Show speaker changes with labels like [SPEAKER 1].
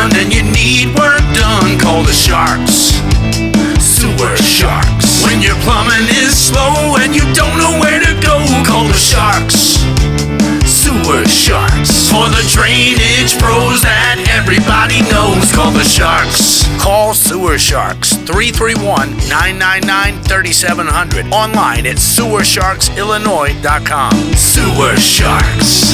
[SPEAKER 1] run and you need work done, call the Sharks. Sewer Sharks. When your plumbing is slow and you don't know where to go, call the Sharks. Sewer Sharks. For the drainage pros that everybody knows, call the Sharks. Call Sewer Sharks, 331-999-3700. Online at sewersharksillinois.com. Sewer Sharks.